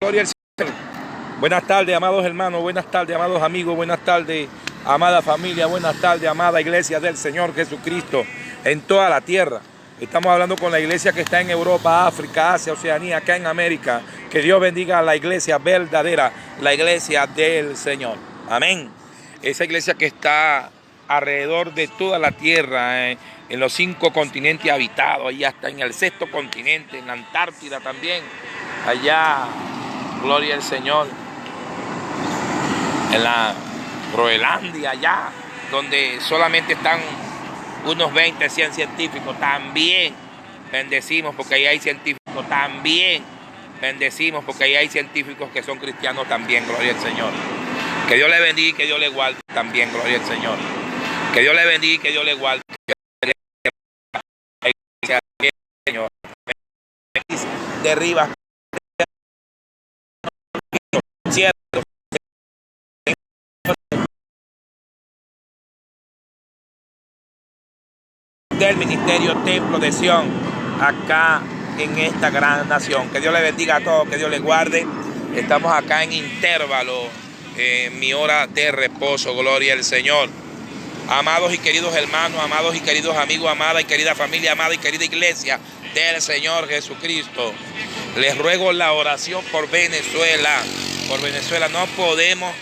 Gloria al Señor. Buenas tardes, amados hermanos, buenas tardes, amados amigos, buenas tardes, amada familia, buenas tardes, amada iglesia del Señor Jesucristo en toda la tierra. Estamos hablando con la iglesia que está en Europa, África, Asia, Oceanía, acá en América. Que Dios bendiga a la iglesia verdadera, la iglesia del Señor. Amén. Esa iglesia que está alrededor de toda la tierra, en los 5 continentes habitados, allá hasta en el 6º continente, en la Antártida también, allá, gloria al Señor, en la Groenlandia, allá, donde solamente están unos 20, 100 científicos, también bendecimos porque ahí hay científicos, también bendecimos porque ahí hay científicos que son cristianos también, gloria al Señor. Que Dios le bendiga y que Dios le guarde también, gloria al Señor. Que Dios le bendiga y que Dios le guarde. Señor. Derriba del ministerio Templo de Sion acá en esta gran nación. Que Dios le bendiga a todos, que Dios le guarde. Estamos acá en intervalo, mi hora de reposo, gloria al Señor. Amados y queridos hermanos, amados y queridos amigos, amada y querida familia, amada y querida iglesia del Señor Jesucristo, les ruego la oración por Venezuela. Por Venezuela no podemos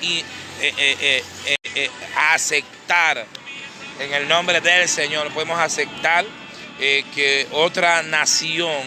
aceptar, en el nombre del Señor, no podemos aceptar que otra nación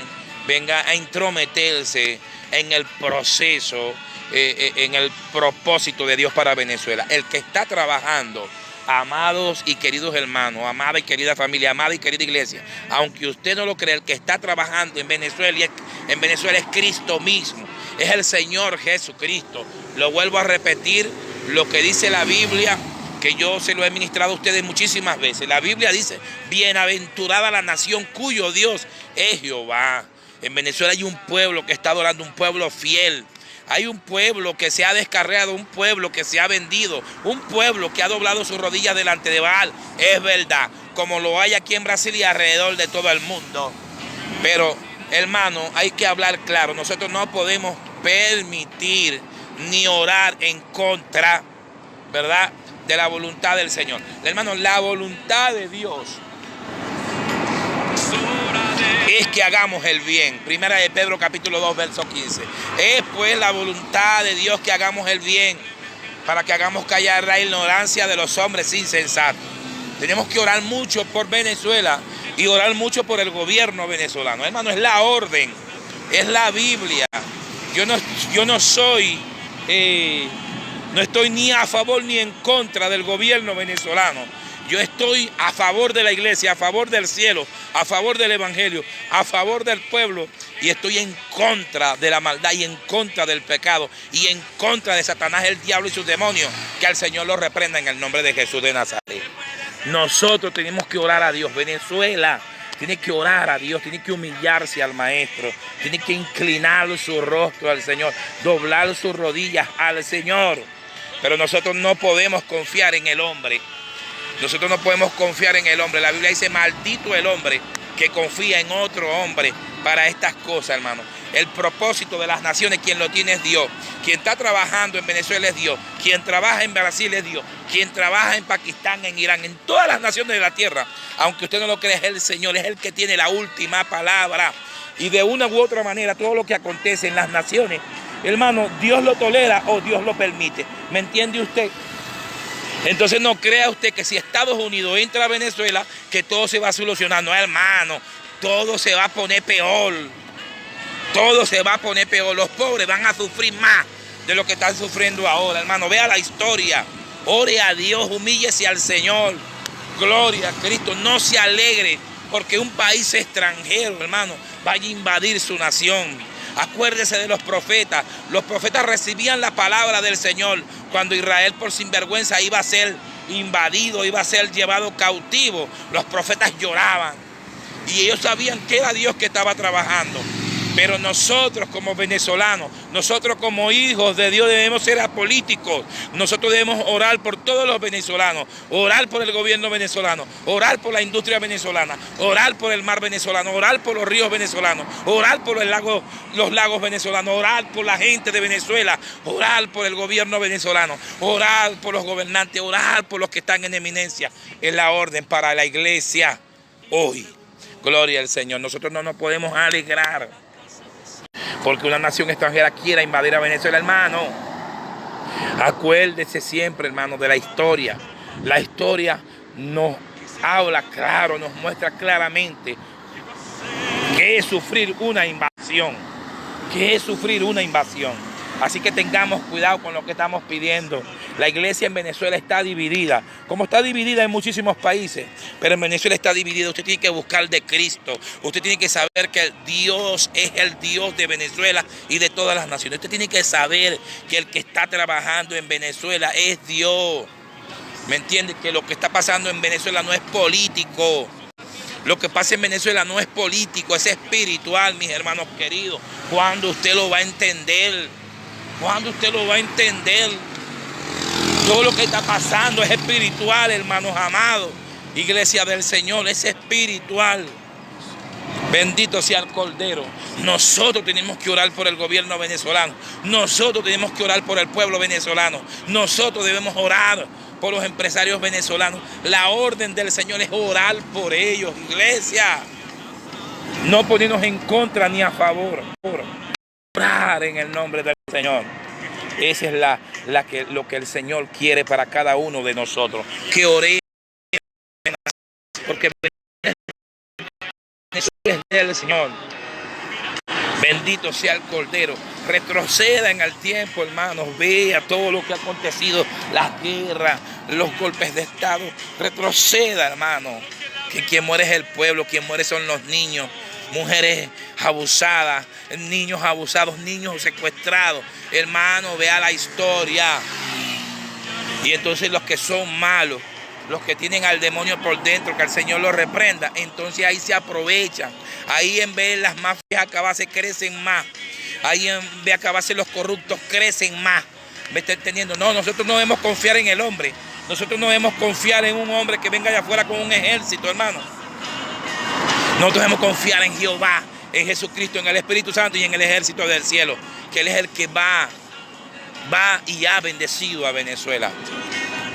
venga a intrometerse en el proceso, en el propósito de Dios para Venezuela. El que está trabajando, amados y queridos hermanos, amada y querida familia, amada y querida iglesia, aunque usted no lo cree, el que está trabajando en Venezuela es Cristo mismo, es el Señor Jesucristo. Lo vuelvo a repetir, lo que dice la Biblia, que yo se lo he ministrado a ustedes muchísimas veces. La Biblia dice: bienaventurada la nación cuyo Dios es Jehová. En Venezuela hay un pueblo que está adorando, un pueblo fiel. Hay un pueblo que se ha descarriado, un pueblo que se ha vendido, un pueblo que ha doblado sus rodillas delante de Baal. Es verdad, como lo hay aquí en Brasil y alrededor de todo el mundo. Pero, hermano, hay que hablar claro. Nosotros no podemos permitir ni orar en contra, ¿verdad?, de la voluntad del Señor. Hermano, la voluntad de Dios es que hagamos el bien. Primera de Pedro capítulo 2 verso 15. Es pues la voluntad de Dios que hagamos el bien, para que hagamos callar la ignorancia de los hombres insensatos. Tenemos que orar mucho por Venezuela y orar mucho por el gobierno venezolano. Hermano, es la orden, es la Biblia. Yo no soy, no estoy ni a favor ni en contra del gobierno venezolano. Yo estoy a favor de la iglesia, a favor del cielo, a favor del evangelio, a favor del pueblo, y estoy en contra de la maldad y en contra del pecado y en contra de Satanás, el diablo y sus demonios. Que al Señor los reprenda en el nombre de Jesús de Nazaret. Nosotros tenemos que orar a Dios. Venezuela tiene que orar a Dios, tiene que humillarse al Maestro, tiene que inclinar su rostro al Señor, doblar sus rodillas al Señor. Pero nosotros no podemos confiar en el hombre. Nosotros no podemos confiar en el hombre. La Biblia dice: maldito el hombre que confía en otro hombre para estas cosas, hermano. El propósito de las naciones, quien lo tiene es Dios. Quien está trabajando en Venezuela es Dios. Quien trabaja en Brasil es Dios. Quien trabaja en Pakistán, en Irán, en todas las naciones de la tierra, aunque usted no lo crea, es el Señor. Es el que tiene la última palabra. Y de una u otra manera, todo lo que acontece en las naciones, hermano, Dios lo tolera o Dios lo permite. ¿Me entiende usted? Entonces no crea usted que si Estados Unidos entra a Venezuela, que todo se va a solucionar. No, hermano, todo se va a poner peor. Todo se va a poner peor. Los pobres van a sufrir más de lo que están sufriendo ahora, hermano. Vea la historia. Ore a Dios, humíllese al Señor. Gloria a Cristo. No se alegre porque un país extranjero, hermano, vaya a invadir su nación. Acuérdese de los profetas. Los profetas recibían la palabra del Señor cuando Israel por sinvergüenza iba a ser invadido, iba a ser llevado cautivo. Los profetas lloraban y ellos sabían que era Dios que estaba trabajando. Pero nosotros como venezolanos, nosotros como hijos de Dios debemos ser apolíticos. Nosotros debemos orar por todos los venezolanos, orar por el gobierno venezolano, orar por la industria venezolana, orar por el mar venezolano, orar por los ríos venezolanos, orar por los lagos venezolanos, orar por la gente de Venezuela, orar por el gobierno venezolano, orar por los gobernantes, orar por los que están en eminencia. Es la orden para la iglesia hoy. Gloria al Señor. Nosotros no nos podemos alegrar porque una nación extranjera quiera invadir a Venezuela, hermano. Acuérdese siempre, hermano, de la historia. La historia nos habla claro, nos muestra claramente qué es sufrir una invasión. ¿Qué es sufrir una invasión? Así que tengamos cuidado con lo que estamos pidiendo. La iglesia en Venezuela está dividida, como está dividida en muchísimos países, pero en Venezuela está dividida. Usted tiene que buscar de Cristo. Usted tiene que saber que Dios es el Dios de Venezuela y de todas las naciones. Usted tiene que saber que el que está trabajando en Venezuela es Dios. ¿Me entiende? Que lo que está pasando en Venezuela no es político. Lo que pasa en Venezuela no es político, es espiritual, mis hermanos queridos. ¿Cuándo usted lo va a entender? ¿Cuándo usted lo va a entender? Todo lo que está pasando es espiritual, hermanos amados. Iglesia del Señor, es espiritual. Bendito sea el Cordero. Nosotros tenemos que orar por el gobierno venezolano. Nosotros tenemos que orar por el pueblo venezolano. Nosotros debemos orar por los empresarios venezolanos. La orden del Señor es orar por ellos, iglesia. No ponernos en contra ni a favor. Orar en el nombre del Señor. Esa es lo que el Señor quiere para cada uno de nosotros. Que oremos, porque es del Señor. Bendito sea el Cordero. Retroceda en el tiempo, hermanos. Vea todo lo que ha acontecido, las guerras, los golpes de Estado. Retroceda, hermano. Que quien muere es el pueblo, quien muere son los niños, mujeres abusadas, niños abusados, niños secuestrados. Hermano, vea la historia. Y entonces los que son malos, los que tienen al demonio por dentro, que el Señor los reprenda, entonces ahí se aprovechan. Ahí en vez de las mafias acabarse, crecen más. Ahí en vez de acabarse los corruptos, crecen más. ¿Me está entendiendo? No, nosotros no debemos confiar en el hombre. Nosotros no debemos confiar en un hombre que venga de afuera con un ejército, hermano. Nosotros debemos confiar en Jehová, en Jesucristo, en el Espíritu Santo y en el ejército del cielo, que Él es el que va y ha bendecido a Venezuela.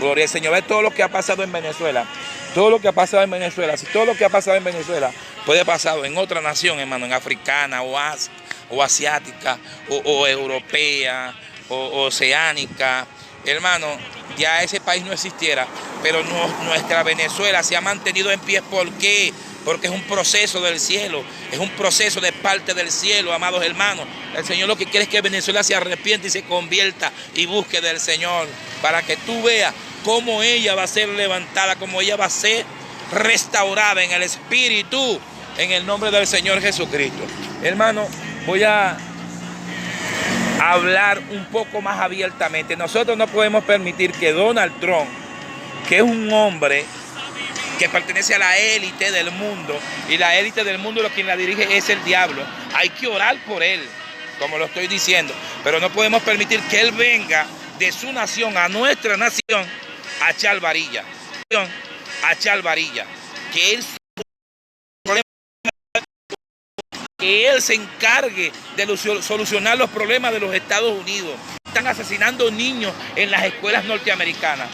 Gloria al Señor. Ve todo lo que ha pasado en Venezuela. Todo lo que ha pasado en Venezuela. Si todo lo que ha pasado en Venezuela puede pasar en otra nación, hermano, en africana o asiática o europea o oceánica, hermano, ya ese país no existiera. Pero nuestra Venezuela se ha mantenido en pie. ¿Por qué? Porque es un proceso del cielo, es un proceso de parte del cielo, amados hermanos. El Señor lo que quiere es que Venezuela se arrepiente y se convierta y busque del Señor, para que tú veas cómo ella va a ser levantada, cómo ella va a ser restaurada en el Espíritu, en el nombre del Señor Jesucristo. Hermano, voy a hablar un poco más abiertamente. Nosotros no podemos permitir que Donald Trump, que es un hombre que pertenece a la élite del mundo, y la élite del mundo quien la dirige es el diablo. Hay que orar por él, como lo estoy diciendo, pero no podemos permitir que él venga de su nación a nuestra nación a echar varilla, que él se encargue de solucionar los problemas de los Estados Unidos. Están asesinando niños en las escuelas norteamericanas.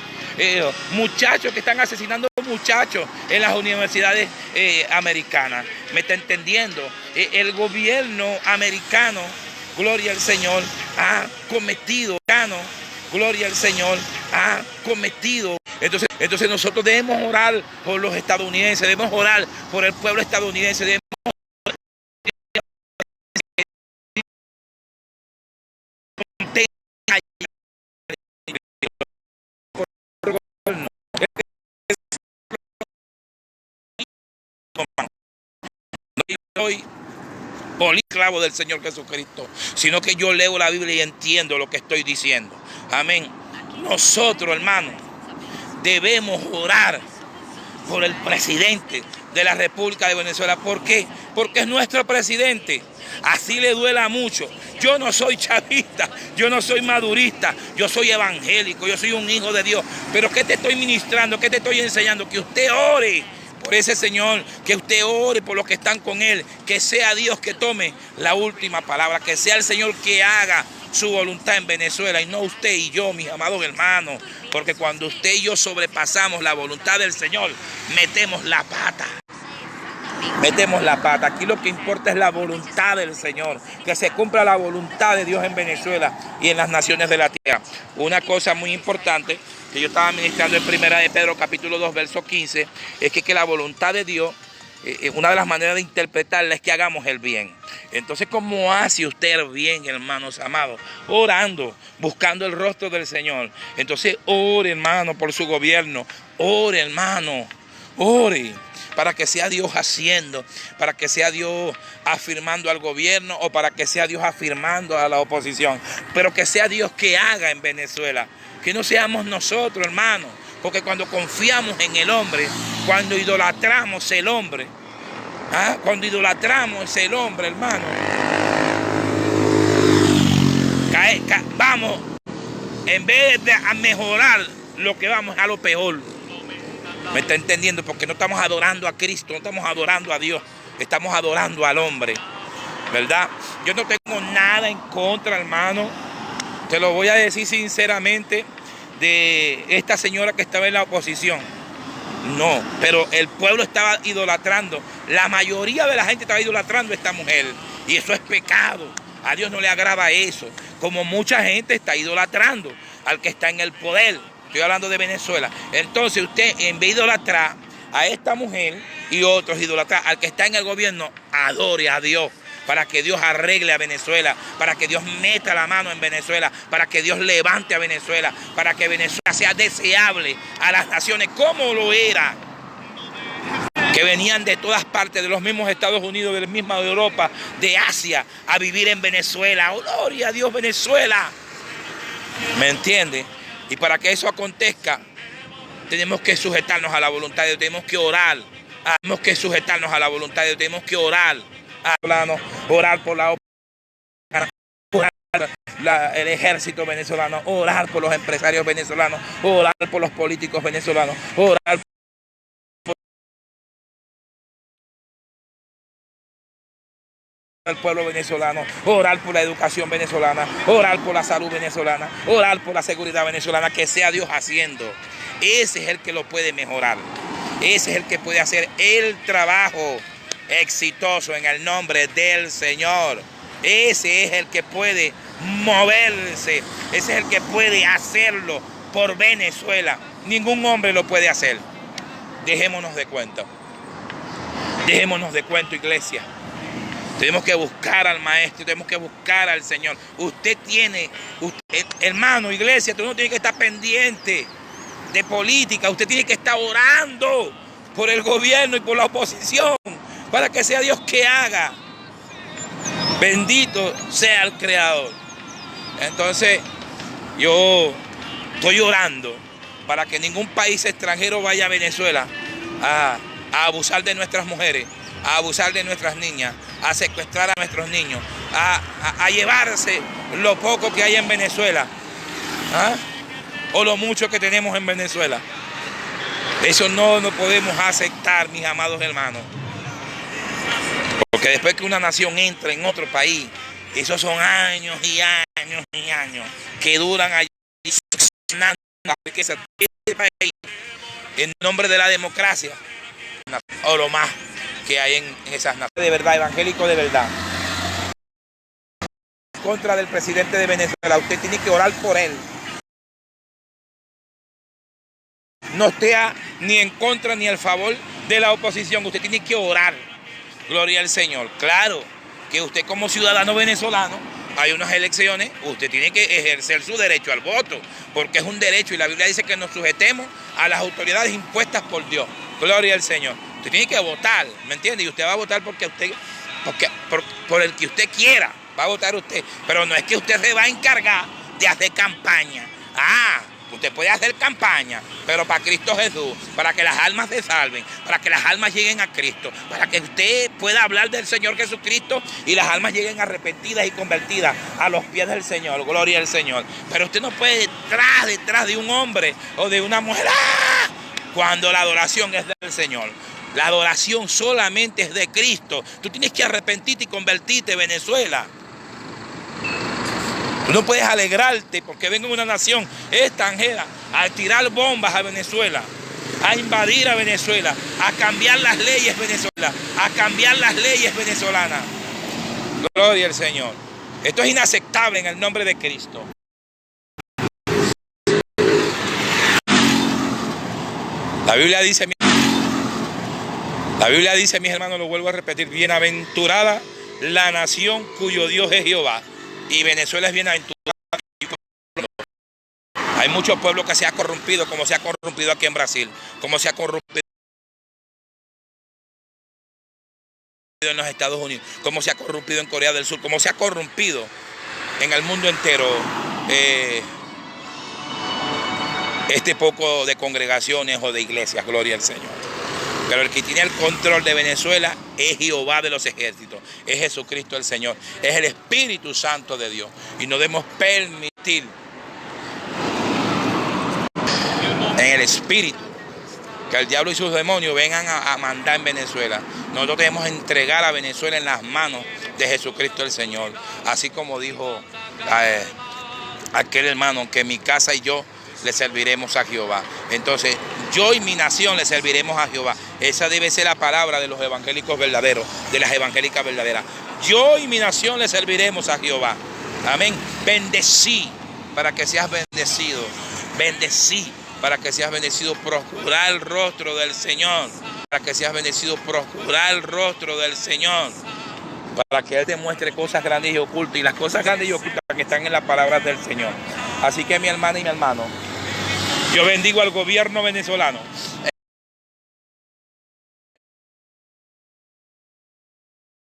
Muchachos que están asesinando muchachos en las universidades americanas. ¿Me está entendiendo? El gobierno americano, gloria al Señor, ha cometido, gloria al Señor, ha cometido. Entonces nosotros debemos orar por los estadounidenses, debemos orar por el pueblo estadounidense, debemos soy políclavo del Señor Jesucristo, sino que yo leo la Biblia y entiendo lo que estoy diciendo. Amén. Nosotros, hermanos, debemos orar por el presidente de la República de Venezuela. ¿Por qué? Porque es nuestro presidente. Así le duela mucho. Yo no soy chavista, yo no soy madurista, yo soy evangélico, yo soy un hijo de Dios. Pero ¿qué te estoy ministrando? ¿Qué te estoy enseñando? Que usted ore por ese Señor, que usted ore por los que están con Él, que sea Dios que tome la última palabra, que sea el Señor que haga su voluntad en Venezuela y no usted y yo, mis amados hermanos, porque cuando usted y yo sobrepasamos la voluntad del Señor, metemos la pata. Metemos la pata. Aquí lo que importa es la voluntad del Señor, que se cumpla la voluntad de Dios en Venezuela y en las naciones de la tierra. Una cosa muy importante que yo estaba ministrando en Primera de Pedro capítulo 2 verso 15 es que la voluntad de Dios, una de las maneras de interpretarla es que hagamos el bien. Entonces, ¿cómo hace usted el bien, hermanos amados? Orando, buscando el rostro del Señor. Entonces, ore, hermano, por su gobierno. Ore, hermano, ore. Para que sea Dios haciendo, para que sea Dios afirmando al gobierno o para que sea Dios afirmando a la oposición. Pero que sea Dios que haga en Venezuela. Que no seamos nosotros, hermano. Porque cuando confiamos en el hombre, cuando idolatramos el hombre, cuando idolatramos el hombre, hermano, vamos, en vez de a mejorar, lo que vamos a lo peor. ¿Me está entendiendo? Porque no estamos adorando a Cristo, no estamos adorando a Dios, estamos adorando al hombre, ¿verdad? Yo no tengo nada en contra, hermano, te lo voy a decir sinceramente, de esta señora que estaba en la oposición. No, pero el pueblo estaba idolatrando, la mayoría de la gente estaba idolatrando a esta mujer, y eso es pecado. A Dios no le agrada eso, como mucha gente está idolatrando al que está en el poder. Estoy hablando de Venezuela. Entonces usted, en vez de idolatrar a esta mujer y otros idolatrar al que está en el gobierno, adore a Dios para que Dios arregle a Venezuela, para que Dios meta la mano en Venezuela, para que Dios levante a Venezuela, para que Venezuela sea deseable a las naciones como lo era, que venían de todas partes, de los mismos Estados Unidos, de la misma Europa, de Asia, a vivir en Venezuela. ¡Oh, gloria a Dios, Venezuela! ¿Me entiende? Y para que eso acontezca, tenemos que sujetarnos a la voluntad de Dios, tenemos que orar, tenemos que sujetarnos a la voluntad de Dios, tenemos que orar, orar por el ejército venezolano, orar por los empresarios venezolanos, orar por los políticos venezolanos, orar al pueblo venezolano, orar por la educación venezolana, orar por la salud venezolana, orar por la seguridad venezolana, que sea Dios haciendo. Ese es el que lo puede mejorar, ese es el que puede hacer el trabajo exitoso en el nombre del Señor. Ese es el que puede moverse, ese es el que puede hacerlo por Venezuela. Ningún hombre lo puede hacer. Dejémonos de cuento, iglesia. Tenemos que buscar al Maestro, tenemos que buscar al Señor. Hermano, iglesia, tú no tienes que estar pendiente de política. Usted tiene que estar orando por el gobierno y por la oposición, para que sea Dios que haga. Bendito sea el Creador. Entonces, yo estoy orando para que ningún país extranjero vaya a Venezuela a abusar de nuestras mujeres, a abusar de nuestras niñas, a secuestrar a nuestros niños, a llevarse lo poco que hay en Venezuela, o lo mucho que tenemos en Venezuela. Eso no lo podemos aceptar, mis amados hermanos. Porque después que una nación entra en otro país, esos son años y años y años que duran allí la riqueza de este país en nombre de la democracia, o lo más que hay en esas naciones. De verdad, evangélico de verdad, en contra del presidente de Venezuela, usted tiene que orar por él. No esté ni en contra ni a favor de la oposición, usted tiene que orar. Gloria al Señor. Claro que usted como ciudadano venezolano, hay unas elecciones, usted tiene que ejercer su derecho al voto, porque es un derecho y la Biblia dice que nos sujetemos a las autoridades impuestas por Dios. Gloria al Señor. Usted tiene que votar, ¿me entiende? Y usted va a votar por el que usted quiera, va a votar usted. Pero no es que usted se va a encargar de hacer campaña. Usted puede hacer campaña, pero para Cristo Jesús, para que las almas se salven, para que las almas lleguen a Cristo, para que usted pueda hablar del Señor Jesucristo y las almas lleguen arrepentidas y convertidas a los pies del Señor. Gloria al Señor. Pero usted no puede detrás de un hombre o de una mujer, ¡ah!, cuando la adoración es del Señor. La adoración solamente es de Cristo. Tú tienes que arrepentirte y convertirte, Venezuela. Tú no puedes alegrarte porque venga una nación extranjera a tirar bombas a Venezuela, a invadir a Venezuela, a cambiar las leyes venezolanas, a cambiar las leyes venezolanas. Gloria al Señor. Esto es inaceptable en el nombre de Cristo. La Biblia dice, mis hermanos, lo vuelvo a repetir, bienaventurada la nación cuyo Dios es Jehová. Y Venezuela es bienaventurada. Hay muchos pueblos que se han corrompido, como se ha corrompido aquí en Brasil, como se ha corrompido en los Estados Unidos, como se ha corrompido en Corea del Sur, como se ha corrompido en el mundo entero este poco de congregaciones o de iglesias. Gloria al Señor. Pero el que tiene el control de Venezuela es Jehová de los ejércitos, es Jesucristo el Señor, es el Espíritu Santo de Dios. Y no debemos permitir en el Espíritu que el diablo y sus demonios vengan a mandar en Venezuela. Nosotros debemos entregar a Venezuela en las manos de Jesucristo el Señor. Así como dijo aquel hermano, que mi casa y yo le serviremos a Jehová. Entonces, yo y mi nación le serviremos a Jehová. Esa debe ser la palabra de los evangélicos verdaderos, de las evangélicas verdaderas. Yo y mi nación le serviremos a Jehová. Amén. Bendecí para que seas bendecido. Bendecí para que seas bendecido. Procurar el rostro del Señor. Para que seas bendecido. Procurar el rostro del Señor. Para que Él te muestre cosas grandes y ocultas. Y las cosas grandes y ocultas que están en las palabras del Señor. Así que, mi hermana y mi hermano, yo bendigo al gobierno venezolano.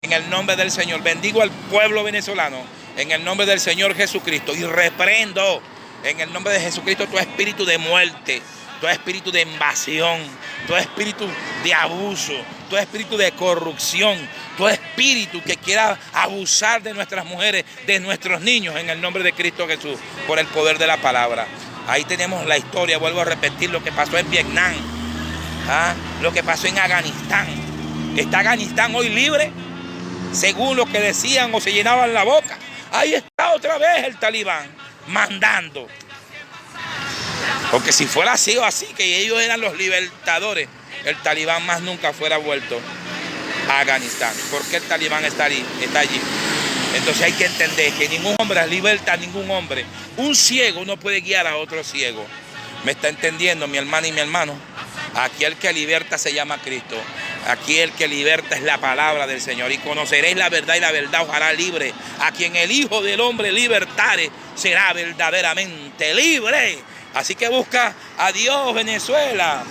En el nombre del Señor, bendigo al pueblo venezolano. En el nombre del Señor Jesucristo. Y reprendo en el nombre de Jesucristo todo espíritu de muerte, todo espíritu de invasión, todo espíritu de abuso, todo espíritu de corrupción, todo espíritu que quiera abusar de nuestras mujeres, de nuestros niños, en el nombre de Cristo Jesús, por el poder de la palabra. Ahí tenemos la historia, vuelvo a repetir, lo que pasó en Vietnam, lo que pasó en Afganistán. ¿Está Afganistán hoy libre? Según lo que decían o se llenaban la boca. Ahí está otra vez el talibán mandando. Porque si fuera así o así, que ellos eran los libertadores, el talibán más nunca fuera vuelto a Afganistán. ¿Por qué el talibán está allí? Entonces hay que entender que ningún hombre liberta a ningún hombre. Un ciego no puede guiar a otro ciego. ¿Me está entendiendo, mi hermana y mi hermano? Aquí el que liberta se llama Cristo. Aquí el que liberta es la palabra del Señor. Y conoceréis la verdad y la verdad os hará libre. A quien el Hijo del Hombre libertare será verdaderamente libre. Así que busca a Dios, Venezuela.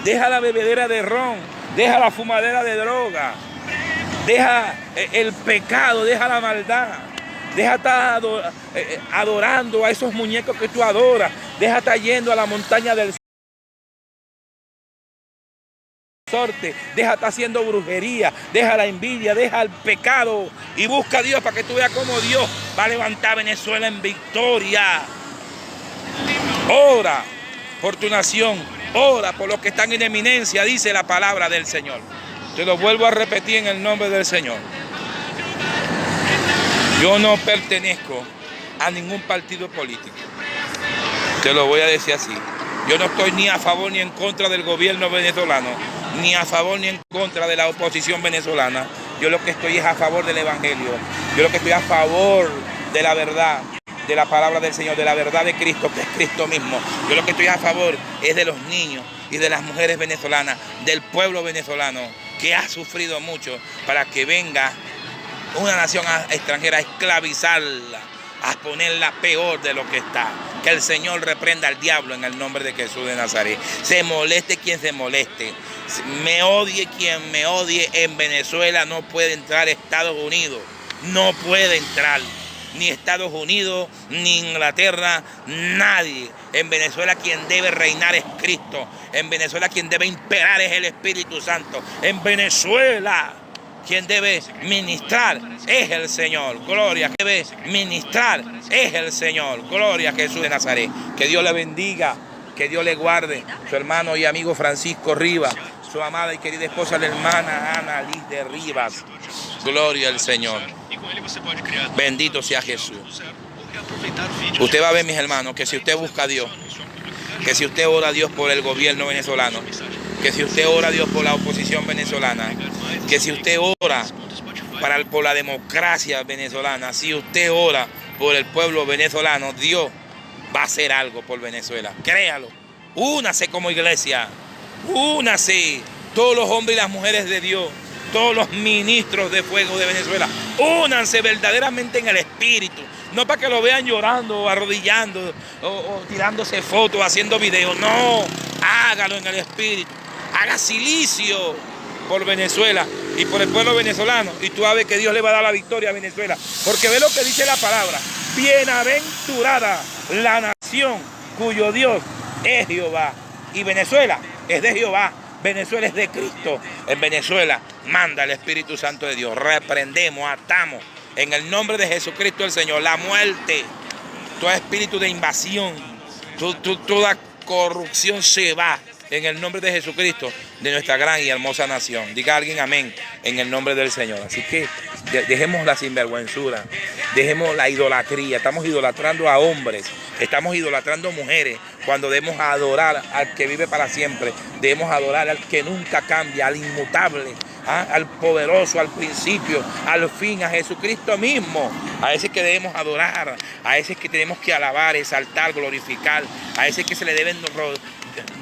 Deja la bebedera de ron. Deja la fumadera de droga. Deja el pecado, deja la maldad. Deja estar adorando a esos muñecos que tú adoras. Deja estar yendo a la montaña del sorte. Deja estar haciendo brujería. Deja la envidia, deja el pecado. Y busca a Dios para que tú veas cómo Dios va a levantar a Venezuela en victoria. Ora por tu nación. Ora por los que están en eminencia, dice la palabra del Señor. Te lo vuelvo a repetir en el nombre del Señor. Yo no pertenezco a ningún partido político. Te lo voy a decir así. Yo no estoy ni a favor ni en contra del gobierno venezolano, ni a favor ni en contra de la oposición venezolana. Yo lo que estoy es a favor del Evangelio. Yo lo que estoy a favor de la verdad, de la palabra del Señor, de la verdad de Cristo, que es Cristo mismo. Yo lo que estoy a favor es de los niños y de las mujeres venezolanas, del pueblo venezolano, que ha sufrido mucho, para que venga una nación extranjera a esclavizarla, a ponerla peor de lo que está. Que el Señor reprenda al diablo en el nombre de Jesús de Nazaret. Se moleste quien se moleste. Me odie quien me odie. En Venezuela no puede entrar Estados Unidos. No puede entrar. ni Estados Unidos, ni Inglaterra, nadie. En Venezuela quien debe reinar es Cristo. En Venezuela quien debe imperar es el Espíritu Santo. En Venezuela quien debe ministrar es el Señor. Gloria. Quien debe ministrar es el Señor. Gloria a Jesús de Nazaret. Que Dios le bendiga, que Dios le guarde. Su hermano y amigo Francisco Rivas, su amada y querida esposa, la hermana Ana Liz de Rivas. Gloria al Señor. Bendito sea Jesús. Usted va a ver, mis hermanos, que si usted busca a Dios, que si usted ora a Dios por el gobierno venezolano, que si usted ora a Dios por la oposición venezolana, que si usted ora por la democracia venezolana, si usted ora por el pueblo venezolano, Dios va a hacer algo por Venezuela. Créalo. Únase como iglesia. Únase. Todos los hombres y las mujeres de Dios, todos los ministros de fuego de Venezuela, únanse verdaderamente en el Espíritu. No para que lo vean llorando, o arrodillando, o tirándose fotos, haciendo videos. No, hágalo en el Espíritu. Haga silicio por Venezuela y por el pueblo venezolano. Y tú vas a ver que Dios le va a dar la victoria a Venezuela. Porque ve lo que dice la palabra. Bienaventurada la nación cuyo Dios es Jehová. Y Venezuela es de Jehová. Venezuela es de Cristo. En Venezuela manda el Espíritu Santo de Dios. Reprendemos, atamos en el nombre de Jesucristo el Señor la muerte, todo espíritu de invasión, toda corrupción se va en el nombre de Jesucristo, de nuestra gran y hermosa nación. Diga alguien amén en el nombre del Señor. Así que dejemos la sinvergüenzura, dejemos la idolatría. Estamos idolatrando a hombres, estamos idolatrando a mujeres, cuando debemos adorar al que vive para siempre. Debemos adorar al que nunca cambia, al inmutable, al poderoso, al principio, al fin, a Jesucristo mismo. A ese que debemos adorar, a ese que tenemos que alabar, exaltar, glorificar, a ese que se le deben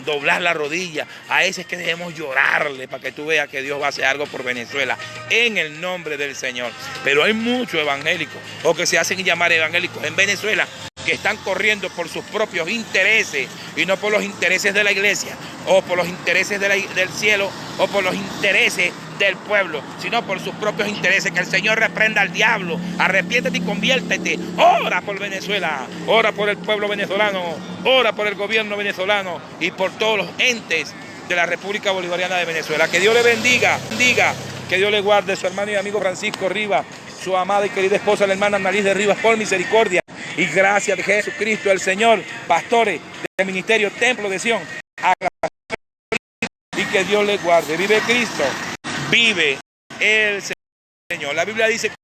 doblar la rodilla, a ese que debemos llorarle, para que tú veas que Dios va a hacer algo por Venezuela en el nombre del Señor. Pero hay muchos evangélicos, o que se hacen llamar evangélicos en Venezuela, que están corriendo por sus propios intereses y no por los intereses de la iglesia, o por los intereses del cielo, o por los intereses del pueblo, sino por sus propios intereses. Que el Señor reprenda al diablo. Arrepiéntete y conviértete. Ora por Venezuela, ora por el pueblo venezolano, ora por el gobierno venezolano y por todos los entes de la República Bolivariana de Venezuela. Que Dios le bendiga, que Dios le guarde. Su hermano y amigo Francisco Rivas, su amada y querida esposa, la hermana Ana Liz de Rivas, por misericordia y gracia de Jesucristo el Señor, pastores del ministerio Templo de Sion, y que Dios le guarde. Vive Cristo, vive el Señor. La Biblia dice que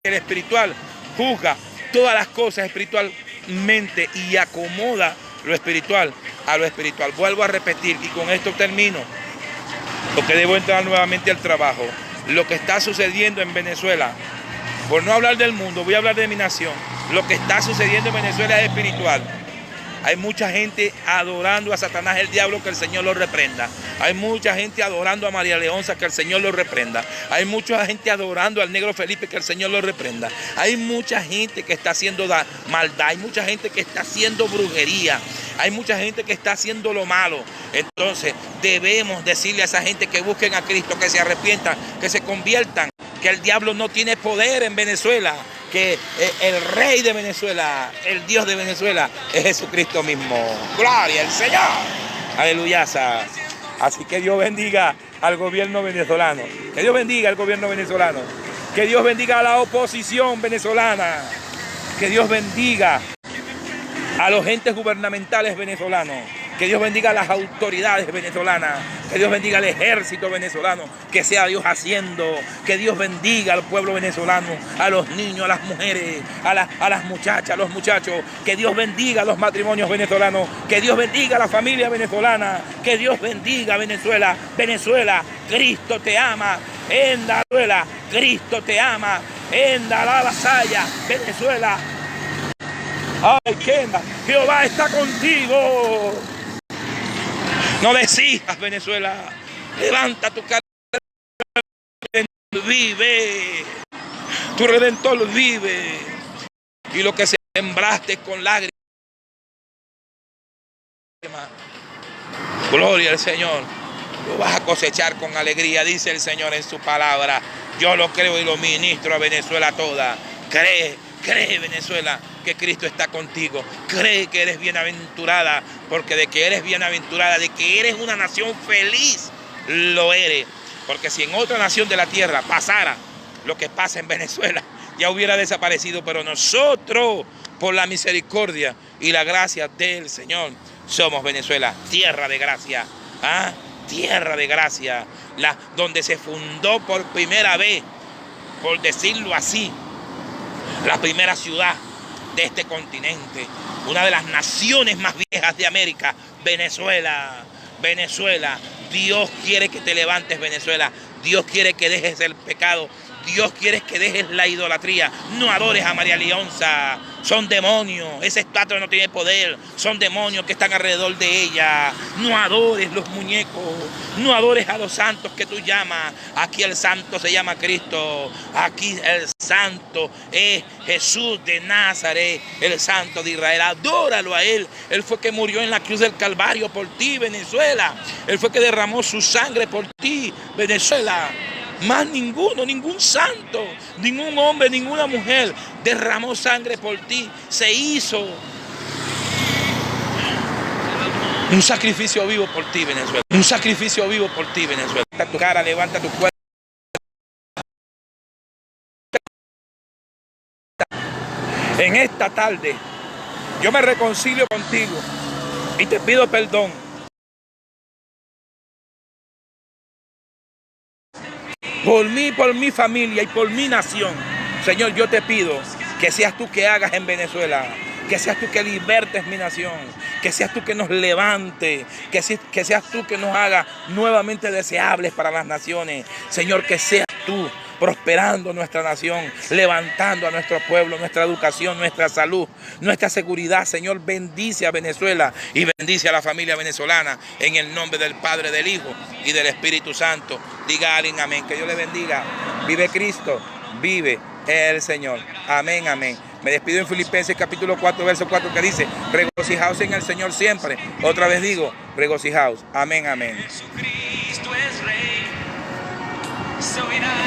el espiritual juzga todas las cosas espiritualmente y acomoda lo espiritual a lo espiritual. Vuelvo a repetir y con esto termino, porque debo entrar nuevamente al trabajo. Lo que está sucediendo en Venezuela, por no hablar del mundo, voy a hablar de mi nación. Lo que está sucediendo en Venezuela es espiritual. Hay mucha gente adorando a Satanás, el diablo, que el Señor lo reprenda. Hay mucha gente adorando a María Leonza, que el Señor lo reprenda. Hay mucha gente adorando al negro Felipe, que el Señor lo reprenda. Hay mucha gente que está haciendo maldad. Hay mucha gente que está haciendo brujería. Hay mucha gente que está haciendo lo malo. Entonces debemos decirle a esa gente que busquen a Cristo, que se arrepientan, que se conviertan, que el diablo no tiene poder en Venezuela, que el rey de Venezuela, el Dios de Venezuela es Jesucristo mismo. Gloria al Señor. Aleluya. Así que Dios bendiga al gobierno venezolano. Que Dios bendiga al gobierno venezolano. Que Dios bendiga a la oposición venezolana. Que Dios bendiga a los entes gubernamentales venezolanos. Que Dios bendiga a las autoridades venezolanas. Que Dios bendiga al ejército venezolano. Que sea Dios haciendo. Que Dios bendiga al pueblo venezolano, a los niños, a las mujeres, a las muchachas, a los muchachos. Que Dios bendiga a los matrimonios venezolanos. Que Dios bendiga a la familia venezolana. Que Dios bendiga a Venezuela. Venezuela, Cristo te ama. En Venezuela, Cristo te ama. En la vasalla, Venezuela. Ay, Kenda, Jehová está contigo. No desistas, Venezuela. Levanta tu cara. Vive. Tu Redentor vive. Y lo que sembraste con lágrimas. Gloria al Señor. lo vas a cosechar con alegría, dice el Señor en su palabra. Yo lo creo y lo ministro a Venezuela toda. Cree Venezuela que Cristo está contigo. Cree que eres bienaventurada, porque de que eres bienaventurada, de que eres una nación feliz, lo eres. Porque si en otra nación de la tierra pasara lo que pasa en Venezuela, ya hubiera desaparecido. Pero nosotros, por la misericordia y la gracia del Señor, somos Venezuela, tierra de gracia. Tierra de gracia, donde se fundó por primera vez, por decirlo así, la primera ciudad de este continente, una de las naciones más viejas de América, Venezuela. Venezuela, Dios quiere que te levantes, Venezuela. Dios quiere que dejes el pecado. Dios quiere que dejes la idolatría. No adores a María Leonza. Son demonios. Esa estatua no tiene poder. Son demonios que están alrededor de ella. No adores los muñecos. No adores a los santos que tú llamas. Aquí el santo se llama Cristo. Aquí el santo es Jesús de Nazaret, el santo de Israel. Adóralo a Él. Él fue que murió en la cruz del Calvario por ti, Venezuela. Él fue que derramó su sangre por ti, Venezuela. Más ninguno, ningún santo, ningún hombre, ninguna mujer derramó sangre por ti. Se hizo un sacrificio vivo por ti, Venezuela. Un sacrificio vivo por ti, Venezuela. Levanta tu cara, levanta tu cuerpo. En esta tarde, yo me reconcilio contigo y te pido perdón. Por mí, por mi familia y por mi nación. Señor, yo te pido que seas tú que hagas en Venezuela, que seas tú que libertes mi nación, que seas tú que nos levante, que seas tú que nos haga nuevamente deseables para las naciones. Señor, que seas tú prosperando nuestra nación, levantando a nuestro pueblo, nuestra educación, nuestra salud, nuestra seguridad. Señor, bendice a Venezuela y bendice a la familia venezolana en el nombre del Padre, del Hijo y del Espíritu Santo. Diga a alguien amén. Que Dios le bendiga. Vive Cristo, vive el Señor. Amén, amén. Me despido en Filipenses capítulo 4, verso 4, que dice: regocijaos en el Señor siempre. Otra vez digo, regocijaos. Amén, amén.